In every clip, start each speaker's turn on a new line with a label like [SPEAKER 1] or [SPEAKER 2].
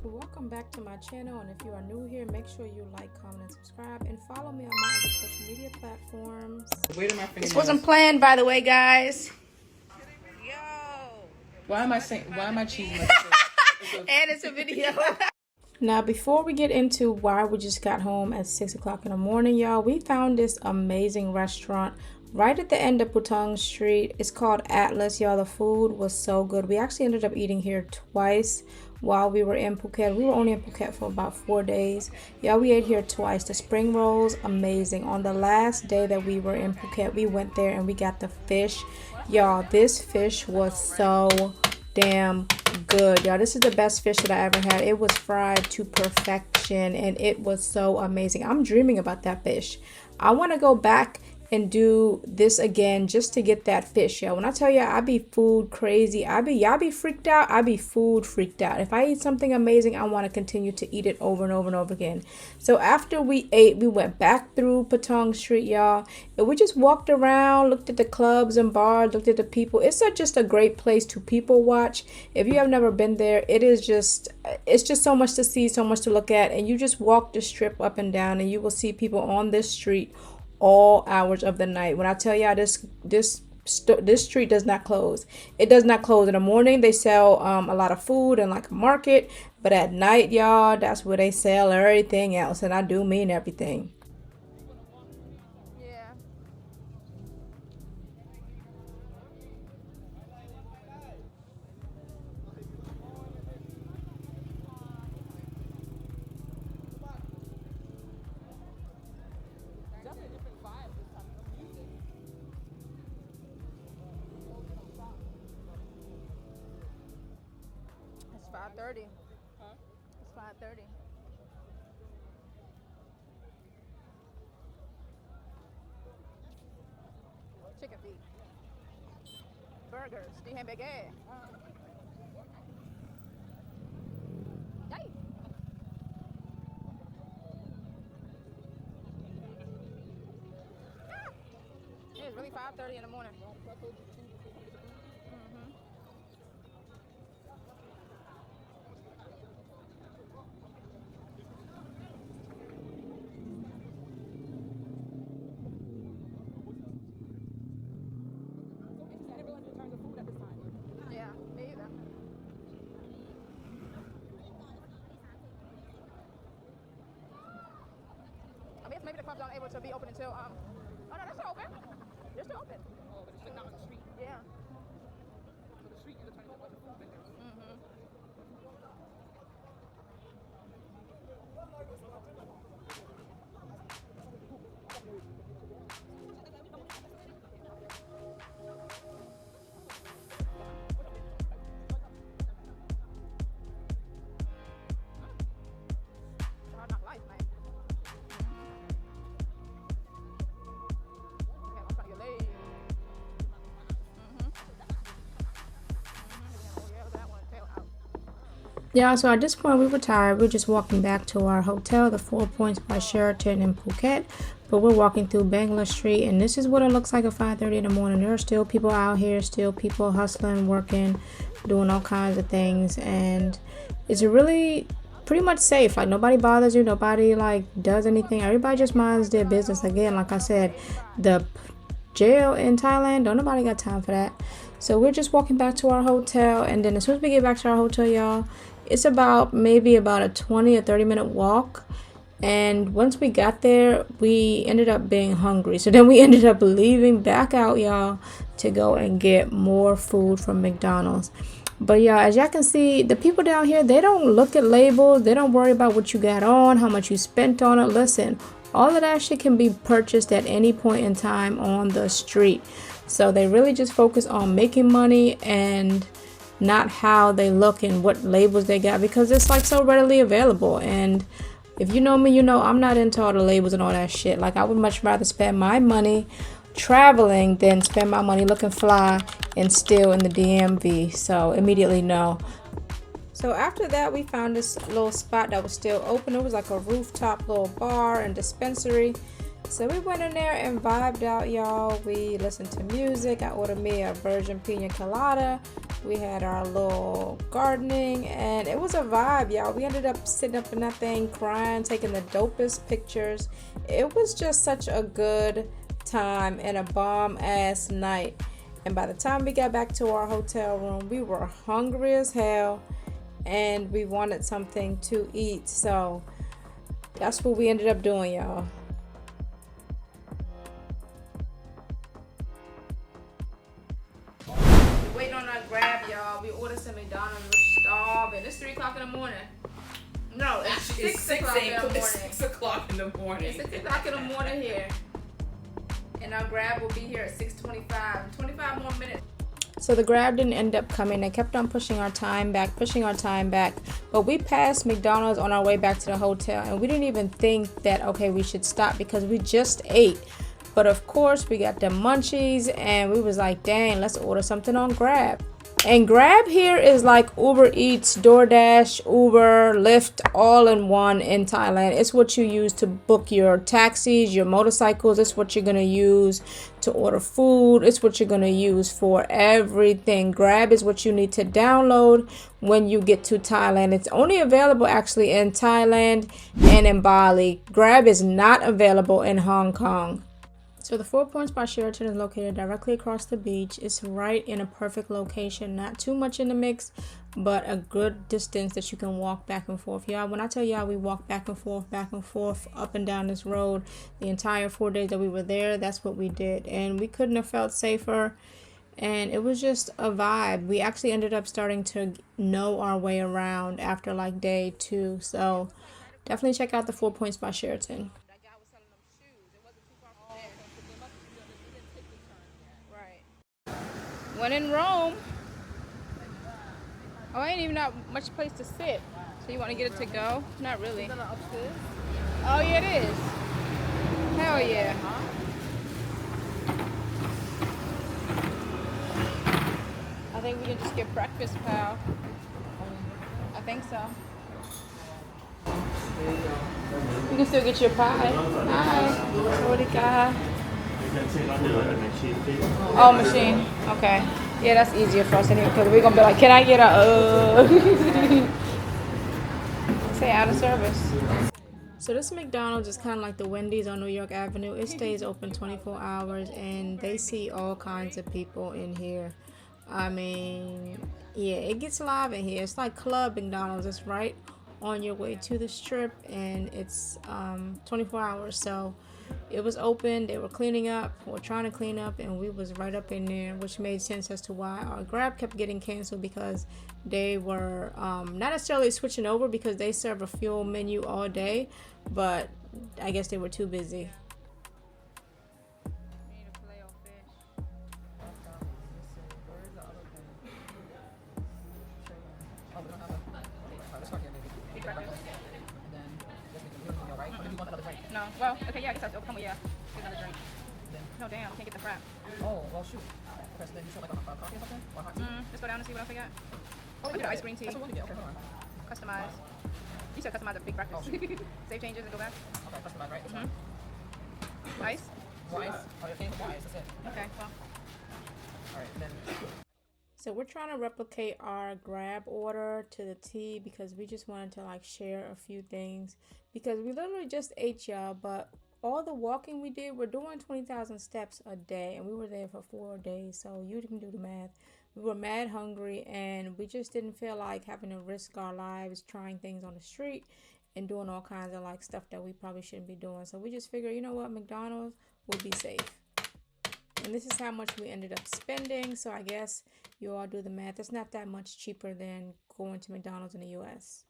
[SPEAKER 1] Welcome back to my channel, and if you are new here, make sure you like, comment, and subscribe, and follow me on my other social media platforms. This wasn't planned, by the way, guys. Yo.
[SPEAKER 2] Why am I cheesing like this?
[SPEAKER 1] And it's a video. Now, before we get into why we just got home at 6 o'clock in the morning, y'all, we found this amazing restaurant right at the end of Putong Street. It's called Atlas, y'all. The food was so good. We actually ended up eating here twice while we were in Phuket. We were only in Phuket for about 4 days. Yeah, we ate here twice. The spring rolls, amazing. On the last day that we were in Phuket, we went there and we got the fish. Y'all, this fish was so damn good. Y'all, this is the best fish that I ever had. It was fried to perfection and it was so amazing. I'm dreaming about that fish. I want to go back and do this again just to get that fish. Yeah, when I tell you I be food crazy, y'all be freaked out, I be food freaked out. If I eat something amazing, I want to continue to eat it over and over and over again. So after we ate, we went back through Putong Street, y'all, and we just walked around, looked at the clubs and bars, looked at the people. It's just a great place to people watch. If you have never been there, it's just so much to see, so much to look at, and you just walk the strip up and down and you will see people on this street all hours of the night. When I tell y'all, this street does not close. It does not close. In the morning they sell a lot of food and like a market, but at night, y'all, that's where they sell everything else, and I do mean everything. It's 5:30. Huh? It's 5:30. Chicken feet. Burgers. The hamburger. Yay. It's really 5:30 in the morning. Yeah, me either. I guess maybe the clubs aren't able to be open until oh no, they're still open. They're still open.
[SPEAKER 2] Oh, but it's like not on the street.
[SPEAKER 1] Yeah.
[SPEAKER 2] So the street, you're trying to get a bunch of food vendors.
[SPEAKER 1] Hard knock life, man. Yeah, I'm trying to get laid. Yeah, so at this point we were tired. We're just walking back to our hotel, the 4 Points by Sheraton in Phuket. But we're walking through Bangla Street, and this is what it looks like at 5:30 in the morning. There are still people out here, still people hustling, working, doing all kinds of things, and it's really pretty much safe. Like, nobody bothers you, nobody like does anything. Everybody just minds their business. Again, like I said, the jail in Thailand, don't nobody got time for that. So we're just walking back to our hotel, and then as soon as we get back to our hotel, y'all, it's maybe about a 20 or 30 minute walk. And once we got there, we ended up being hungry. So then we ended up leaving back out, y'all, to go and get more food from McDonald's. But yeah, as y'all can see, the people down here, they don't look at labels. They don't worry about what you got on, how much you spent on it. Listen, all of that shit can be purchased at any point in time on the street. So they really just focus on making money and not how they look and what labels they got, because it's like so readily available. And if you know me, you know I'm not into all the labels and all that shit. Like, I would much rather spend my money traveling than spend my money looking fly and still in the DMV. So immediately no. So after that, we found this little spot that was still open. It was like a rooftop little bar and dispensary. So we went in there and vibed out, y'all. We listened to music. I ordered me a virgin pina colada, We had our little gardening, and it was a vibe, y'all. We ended up sitting up in that thing, crying, taking the dopest pictures. It was just such a good time and a bomb ass night. And by the time we got back to our hotel room, we were hungry as hell and we wanted something to eat. So that's what we ended up doing, y'all. We're waiting on our grab, y'all. We ordered some McDonald's. We're starving. It's 3 o'clock in the morning. No, it's 6 o'clock in the morning.
[SPEAKER 2] It's 6 o'clock in the morning.
[SPEAKER 1] It's 6 o'clock in the morning here. And our grab will be here at 6:25. 25 more minutes. So the grab didn't end up coming. They kept on pushing our time back. But we passed McDonald's on our way back to the hotel, and we didn't even think that, okay, we should stop because we just ate. But of course, we got the munchies, and we was like, dang, let's order something on Grab. And Grab here is like Uber Eats, DoorDash, Uber, Lyft, all in one in Thailand. It's what you use to book your taxis, your motorcycles. It's what you're going to use to order food. It's what you're going to use for everything. Grab is what you need to download when you get to Thailand. It's only available actually in Thailand and in Bali. Grab is not available in Hong Kong. So the 4 Points by Sheraton is located directly across the beach. It's right in a perfect location, not too much in the mix, but a good distance that you can walk back and forth. Y'all, when I tell y'all we walked back and forth, up and down this road the entire 4 days that we were there, that's what we did. And we couldn't have felt safer. And it was just a vibe. We actually ended up starting to know our way around after like day 2. So definitely check out the 4 Points by Sheraton. When in Rome. Oh, ain't even not much place to sit. So you want to get it to go? Not really. Oh, yeah, it is. Hell yeah. I think we can just get breakfast, pal. I think so. You can still get your pie. Hi. Sorry, oh, machine. Okay. Yeah, that's easier for us anyway because we're gonna be like, can I get a say out of service. So this McDonald's is kind of like the Wendy's on New York Avenue. It stays open 24 hours and they see all kinds of people in here. I mean, yeah, it gets live in here. It's like Club McDonald's. It's right on your way to the strip and it's 24 hours. So it was open, they were cleaning up, or trying to clean up, and we was right up in there, which made sense as to why our Grab kept getting canceled because they were not necessarily switching over because they serve a fuel menu all day, but I guess they were too busy. No. Well, okay, yeah, I guess I'll come with, yeah. Get another drink. No, damn, can't get the frap.
[SPEAKER 2] Oh, well, shoot. Okay, so then you should like a coffee or something? Or hot tea?
[SPEAKER 1] Just go down and see what else I got.
[SPEAKER 2] Oh,
[SPEAKER 1] I did ice green tea.
[SPEAKER 2] That's what we'll get. Okay, hold on.
[SPEAKER 1] Customize. You said customize a big breakfast.
[SPEAKER 2] Oh, shoot.
[SPEAKER 1] Save changes and go back.
[SPEAKER 2] Okay, customize, right?
[SPEAKER 1] Ice?
[SPEAKER 2] More ice? Oh, you can't more ice, that's it.
[SPEAKER 1] Okay, well.
[SPEAKER 2] Alright, then.
[SPEAKER 1] So we're trying to replicate our Grab order to the T because we just wanted to like share a few things because we literally just ate, y'all, but all the walking we did, we're doing 20,000 steps a day and we were there for 4 days, so you can do the math. We were mad hungry and we just didn't feel like having to risk our lives trying things on the street and doing all kinds of like stuff that we probably shouldn't be doing. So we just figured, you know what, McDonald's will be safe. And this is how much we ended up spending. So I guess you all do the math. It's not that much cheaper than going to McDonald's in the US.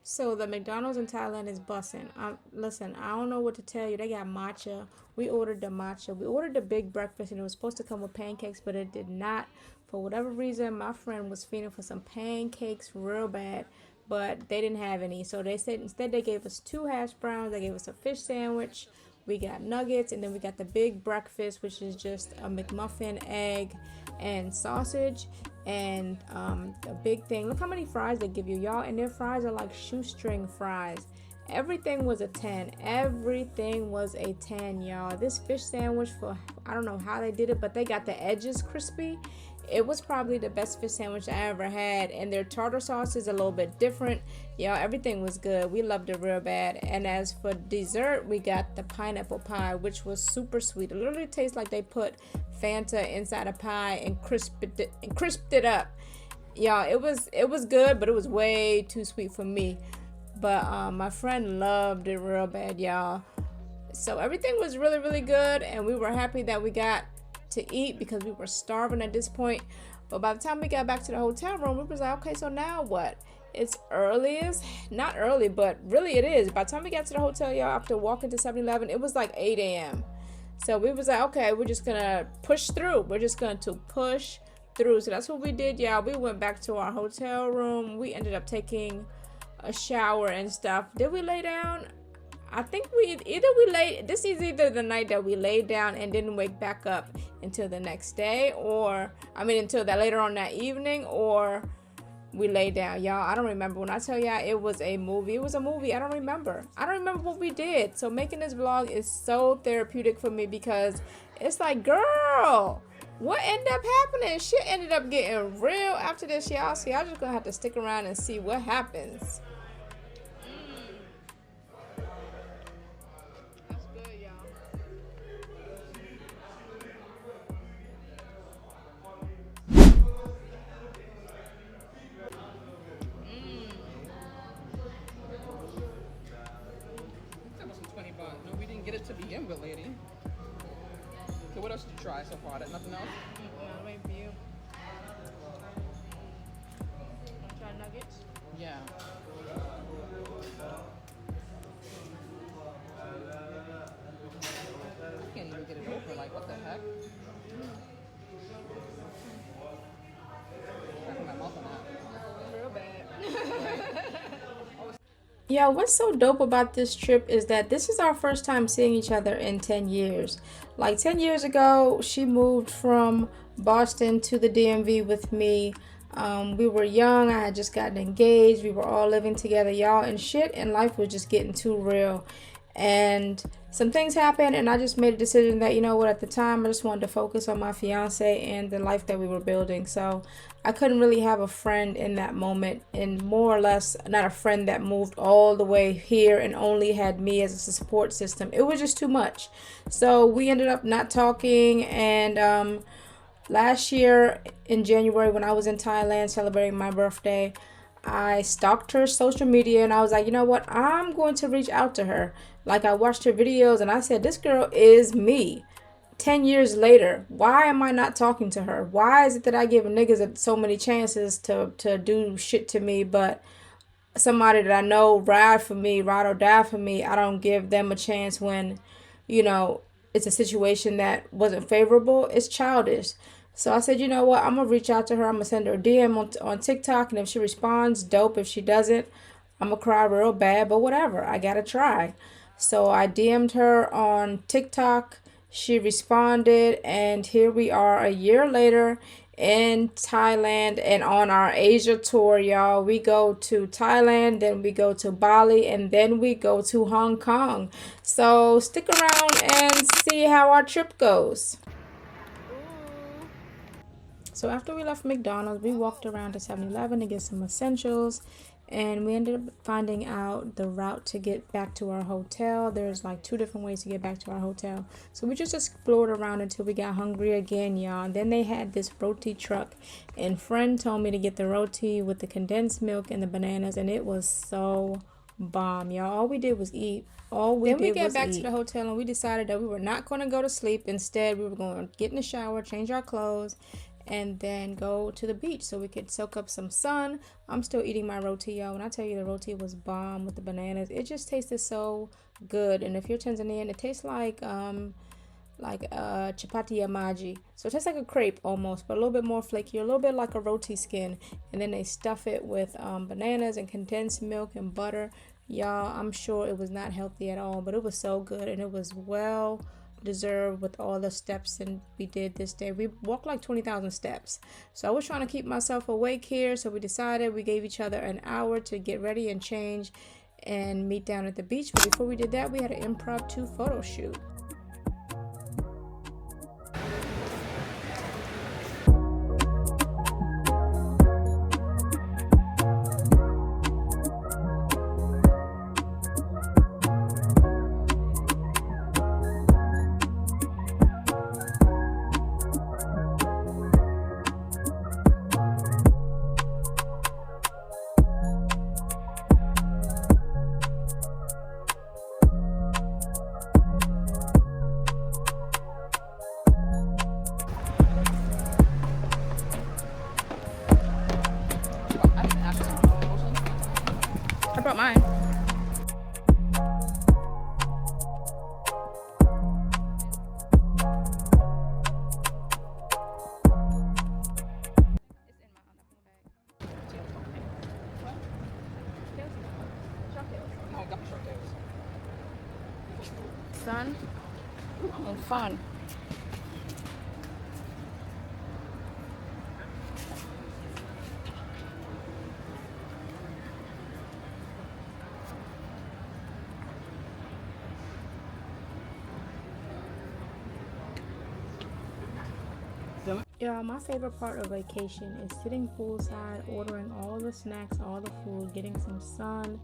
[SPEAKER 1] So the McDonald's in Thailand is bussin'. Listen, I don't know what to tell you. They got matcha. We ordered the matcha. We ordered the big breakfast and it was supposed to come with pancakes, but it did not. For whatever reason, my friend was feeling for some pancakes real bad, but they didn't have any. So they said instead they gave us 2 hash browns. They gave us a fish sandwich. We got nuggets, and then we got the big breakfast, which is just a McMuffin, egg, and sausage, and a big thing. Look how many fries they give you, y'all, and their fries are like shoestring fries. Everything was a 10. Everything was a 10, y'all. This fish sandwich for, I don't know how they did it, but they got the edges crispy. It was probably the best fish sandwich I ever had, and their tartar sauce is a little bit different. Y'all, everything was good. We loved it real bad. And as for dessert, we got the pineapple pie, which was super sweet. It literally tastes like they put Fanta inside a pie and crisped it up. Y'all, it was good, but it was way too sweet for me. But my friend loved it real bad, y'all. So everything was really, really good, and we were happy that we got to eat because we were starving at this point. But by the time we got back to the hotel room, we was like, okay, so now what? It's not early, but really it is. By the time we got to the hotel, y'all, after walking to 7-Eleven, it was like 8 a.m. So we was like, okay, we're just gonna push through. We're just going to push through. So that's what we did, y'all. We went back to our hotel room. We ended up taking a shower and stuff. Did we lay down? I think this is either the night that we laid down and didn't wake back up until the next day, until that later on that evening, or we laid down. Y'all, I don't remember. When I tell y'all it was a movie, I don't remember what we did. So making this vlog is so therapeutic for me because it's like, girl, what ended up happening? Shit ended up getting real after this, y'all. So y'all just gonna have to stick around and see what happens.
[SPEAKER 2] No, we didn't get it to begin with, lady. So what else did you try so far? Nothing else?
[SPEAKER 1] I'll wait for you. Want to try nuggets?
[SPEAKER 2] Yeah. I can't even get it open. Like, what the heck? Cracking my mouth on that.
[SPEAKER 1] Real bad.
[SPEAKER 2] Right?
[SPEAKER 1] Yeah, what's so dope about this trip is that this is our first time seeing each other in 10 years. Like 10 years ago, she moved from Boston to the DMV with me. We were young. I had just gotten engaged. We were all living together, y'all, and shit, and life was just getting too real. And some things happened, and I just made a decision that, you know what, at the time, I just wanted to focus on my fiance and the life that we were building. So I couldn't really have a friend in that moment, and more or less not a friend that moved all the way here and only had me as a support system. It was just too much. So we ended up not talking, and last year in January when I was in Thailand celebrating my birthday, I stalked her social media and I was like, you know what, I'm going to reach out to her. Like, I watched her videos and I said, this girl is me. 10 years later, why am I not talking to her? Why is it that I give niggas so many chances to do shit to me, but somebody that I know ride or die for me, I don't give them a chance when, you know, it's a situation that wasn't favorable? It's childish. So I said, you know what, I'm going to reach out to her. I'm going to send her a DM on TikTok, and if she responds, dope. If she doesn't, I'm going to cry real bad, but whatever. I got to try. So I DM'd her on TikTok. She responded, and here we are a year later in Thailand and on our Asia tour, y'all. We go to Thailand, then we go to Bali, and then we go to Hong Kong. So stick around and see how our trip goes. So after we left McDonald's, we walked around to 7-Eleven to get some essentials, and we ended up finding out the route to get back to our hotel. There's like 2 different ways to get back to our hotel. So we just explored around until we got hungry again, y'all. And then they had this roti truck, and friend told me to get the roti with the condensed milk and the bananas, and it was so bomb, y'all. All we did was eat. Then we got back to the hotel and we decided that we were not going to go to sleep. Instead, we were going to get in the shower, change our clothes, and then go to the beach so we could soak up some sun. I'm still eating my roti, y'all. When I tell you the roti was bomb with the bananas, it just tasted so good. And if you're Tanzanian, it tastes like chapati ya maji. So it tastes like a crepe almost, but a little bit more flaky, a little bit like a roti skin. And then they stuff it with bananas and condensed milk and butter. Y'all, I'm sure it was not healthy at all, but it was so good, and it was well deserved with all the steps and we did this day. We walked like 20,000 steps. So I was trying to keep myself awake here, so we decided we gave each other an hour to get ready and change and meet down at the beach. But before we did that, we had an impromptu photo shoot.
[SPEAKER 2] I brought mine. No, I got short tails. Sun and fun.
[SPEAKER 1] Yeah, my favorite part of vacation is sitting poolside, ordering all the snacks, all the food, getting some sun,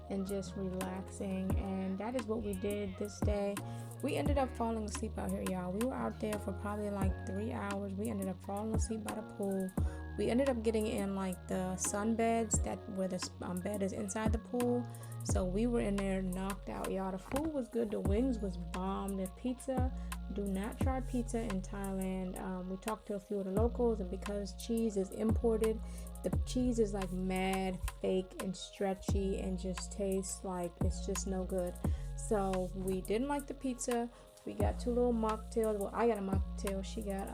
[SPEAKER 1] and just relaxing. And that is what we did this day. We ended up falling asleep out here, y'all. We were out there for probably like 3 hours. We ended up falling asleep by the pool. We ended up getting in like the sun beds that where the bed is inside the pool. So we were in there knocked out, y'all. The food was good. The wings was bomb. The pizza, do not try pizza in Thailand. We talked to a few of the locals, and because cheese is imported, the cheese is like mad fake and stretchy and just tastes like it's just no good. So we didn't like the pizza. We got two little mocktails. Well, I got a mocktail. She got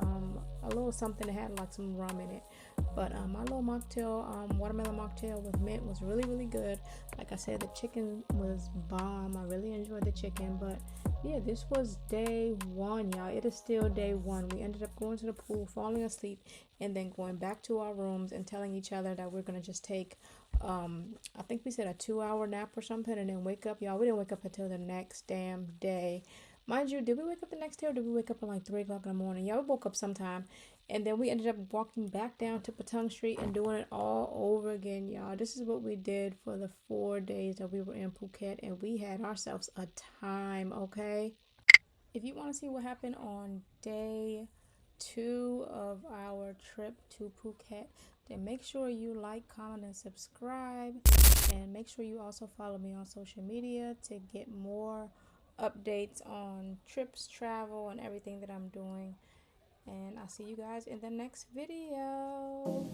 [SPEAKER 1] a little something that had like some rum in it. But my little mocktail, watermelon mocktail with mint was really, really good. Like I said, the chicken was bomb. I really enjoyed the chicken. But yeah, this was day one, y'all. It is still day one. We ended up going to the pool, falling asleep, and then going back to our rooms and telling each other that we're going to just take, I think we said a 2 hour nap or something, and then wake up. Y'all, we didn't wake up until the next damn day. Mind you, did we wake up the next day or did we wake up at like 3 o'clock in the morning? Yeah, we woke up sometime. And then we ended up walking back down to Patong Street and doing it all over again, y'all. This is what we did for the 4 days that we were in Phuket. And we had ourselves a time, okay? If you want to see what happened on day 2 of our trip to Phuket, then make sure you like, comment, and subscribe. And make sure you also follow me on social media to get more updates on trips, travel, and everything that I'm doing. And I'll see you guys in the next video.